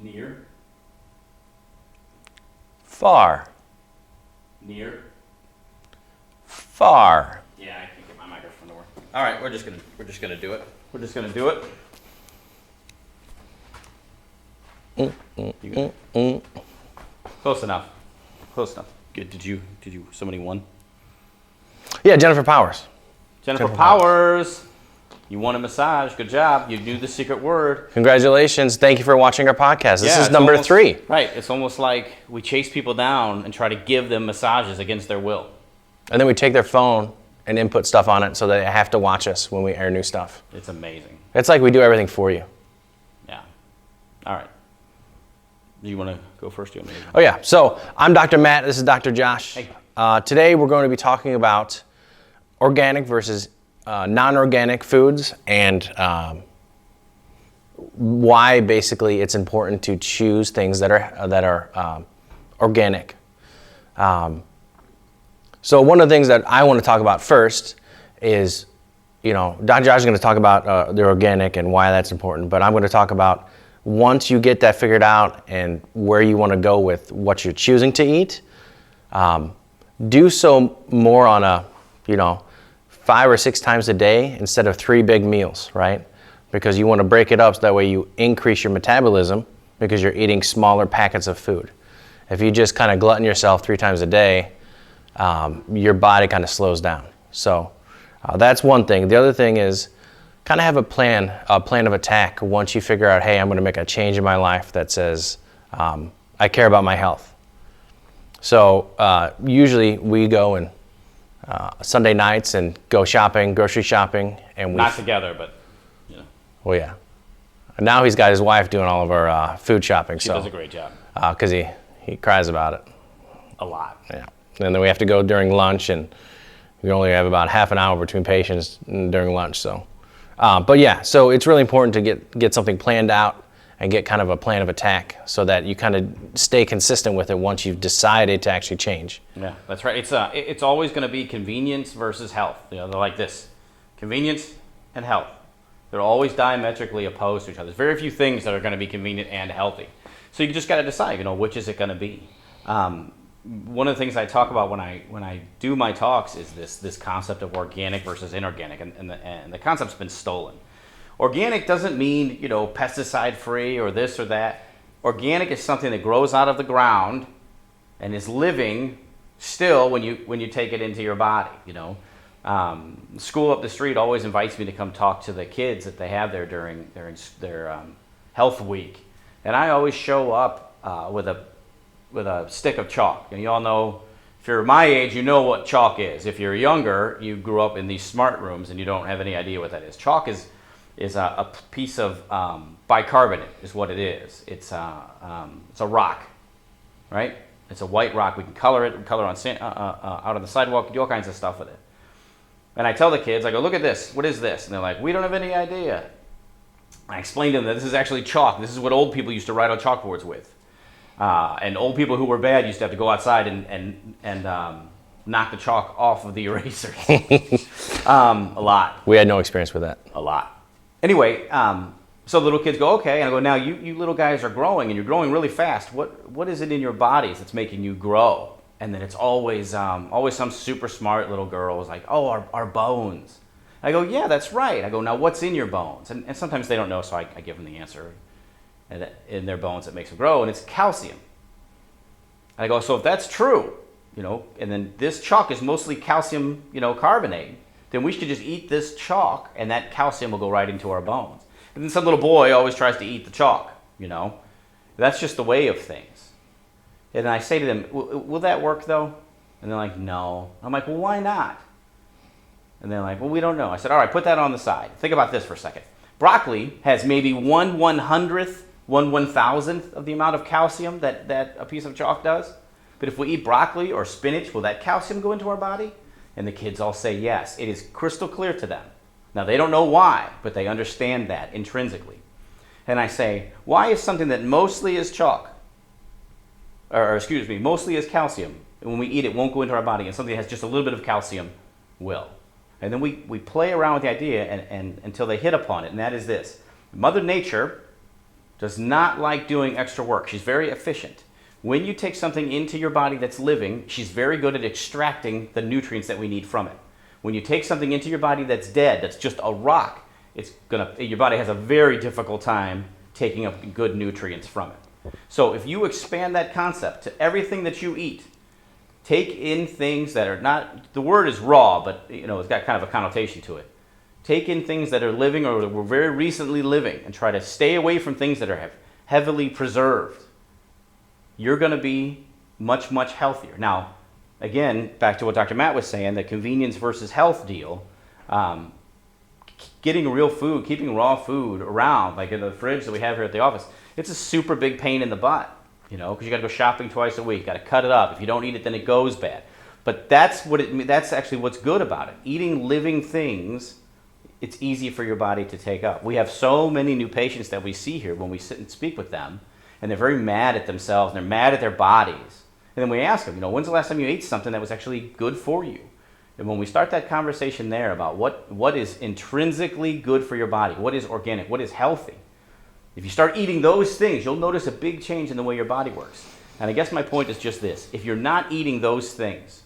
Near. Far. Near. Far. Yeah, I can't get my microphone to work. All right, we're just gonna do it. We're just gonna do it. Close enough. Close enough. Good. Did you? Somebody won? Yeah, Jennifer Powers. Jennifer Powers. You won a massage. Good job. You knew the secret word. Congratulations. Thank you for watching our podcast. This is number almost, 3. Right. It's almost like we chase people down and try to give them massages against their will. And then we take their phone and input stuff on it so they have to watch us when we air new stuff. It's amazing. It's like we do everything for you. Yeah. All right. Do you want to go first? Oh, yeah. So I'm Dr. Matt. This is Dr. Josh. Hey. Today we're going to be talking about organic versus non-organic foods and why basically it's important to choose things that are organic. So one of the things that I want to talk about first is, Dr. Josh is going to talk about the organic and why that's important, but I'm going to talk about once you get that figured out and where you want to go with what you're choosing to eat, do so more on a, 5 or 6 times a day instead of 3 big meals, right? Because you want to break it up so that way you increase your metabolism because you're eating smaller packets of food. If you just kind of glutton yourself 3 times a day, your body kind of slows down. So that's one thing. The other thing is kind of have a plan of attack once you figure out, hey, I'm going to make a change in my life that says I care about my health. So usually we go and Sunday nights and go shopping, grocery shopping, and we not together, but Well, yeah. And now he's got his wife doing all of our food shopping. She does a great job. Because he cries about it. A lot. Yeah. And then we have to go during lunch, and we only have about half an hour between patients during lunch. So, but yeah, so it's really important to get something planned out and get kind of a plan of attack so that you kind of stay consistent with it once you've decided to actually change. Yeah, that's right. It's always going to be convenience versus health. They're like this: convenience and health. They're always diametrically opposed to each other. There's very few things that are going to be convenient and healthy. So you just got to decide, which is it going to be. One of the things I talk about when I do my talks is this concept of organic versus inorganic, and the concept's been stolen. Organic doesn't mean pesticide free or this or that. Organic is something that grows out of the ground and is living still when you take it into your body. School up the street always invites me to come talk to the kids that they have there during their health week, and I always show up with a stick of chalk. And you all know, if you're my age, you know what chalk is. If you're younger, you grew up in these smart rooms and you don't have any idea what that is. Chalk is a piece of bicarbonate, is what it is. It's a rock, right? It's a white rock. We can color it. We color on out on the sidewalk. Do all kinds of stuff with it. And I tell the kids, I go, look at this. What is this? And they're like, we don't have any idea. I explain to them that this is actually chalk. This is what old people used to write on chalkboards with. And old people who were bad used to have to go outside and knock the chalk off of the erasers. A lot. We had no experience with that. A lot. Anyway, so the little kids go, okay. And I go, now you little guys are growing, and you're growing really fast. What is it in your bodies that's making you grow? And then it's always some super smart little girl is like, oh, our bones. I go, yeah, that's right. I go, now what's in your bones? And sometimes they don't know, so I give them the answer. And in their bones that makes them grow, and it's calcium. And I go, so if that's true, and then this chalk is mostly calcium, carbonate, then we should just eat this chalk, and that calcium will go right into our bones. And then some little boy always tries to eat the chalk, That's just the way of things. And I say to them, will that work though? And they're like, no. I'm like, well, why not? And they're like, well, we don't know. I said, all right, put that on the side. Think about this for a second. Broccoli has maybe 1/100th, 1/1000th of the amount of calcium that a piece of chalk does. But if we eat broccoli or spinach, will that calcium go into our body? And the kids all say yes. It is crystal clear to them. Now, they don't know why, but they understand that intrinsically. And I say, why is something that mostly is chalk, mostly is calcium, and when we eat it won't go into our body, and something that has just a little bit of calcium will? And then we play around with the idea and until they hit upon it, and that is this. Mother Nature does not like doing extra work. She's very efficient. When you take something into your body that's living, she's very good at extracting the nutrients that we need from it. When you take something into your body that's dead, that's just a rock, your body has a very difficult time taking up good nutrients from it. So if you expand that concept to everything that you eat, take in things that are not, the word is raw, but it's got kind of a connotation to it. Take in things that are living or that were very recently living and try to stay away from things that are heavily preserved. You're going to be much, much healthier. Now, again, back to what Dr. Matt was saying, the convenience versus health deal, getting real food, keeping raw food around, like in the fridge that we have here at the office, it's a super big pain in the butt, because you got to go shopping twice a week, got to cut it up. If you don't eat it, then it goes bad. But that's actually what's good about it. Eating living things, it's easy for your body to take up. We have so many new patients that we see here when we sit and speak with them, and they're very mad at themselves, and they're mad at their bodies. And then we ask them, when's the last time you ate something that was actually good for you? And when we start that conversation there about what is intrinsically good for your body, what is organic, what is healthy, if you start eating those things, you'll notice a big change in the way your body works. And I guess my point is just this. If you're not eating those things,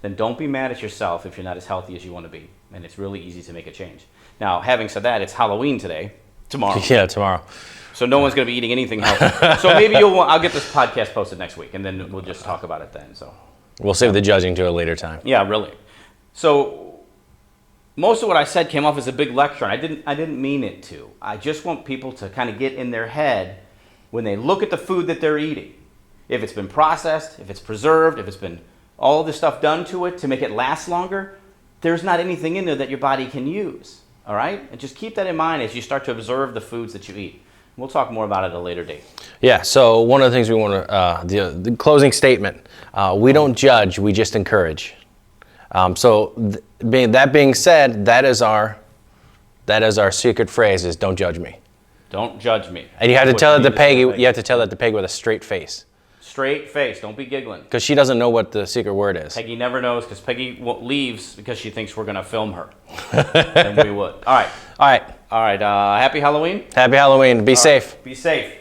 then don't be mad at yourself if you're not as healthy as you want to be. And it's really easy to make a change. Now, having said that, it's Halloween tomorrow. Yeah, tomorrow. So no one's going to be eating anything healthy. So maybe I'll get this podcast posted next week, and then we'll just talk about it then. So we'll save the judging to a later time. Yeah, really. So most of what I said came off as a big lecture, and I didn't mean it to. I just want people to kind of get in their head when they look at the food that they're eating. If it's been processed, if it's preserved, if it's been all this stuff done to it to make it last longer, there's not anything in there that your body can use. All right? And just keep that in mind as you start to observe the foods that you eat. We'll talk more about it at a later date. Yeah, so one of the things we want to, the closing statement, we don't judge, we just encourage. That being said, that is our secret phrase is don't judge me. Don't judge me. And you have to tell it to Peggy, with a straight face. Straight face, don't be giggling. Because she doesn't know what the secret word is. Peggy never knows because Peggy leaves because she thinks we're going to film her. And we would. All right. All right. Happy Halloween. Happy Halloween. Be safe. Be safe.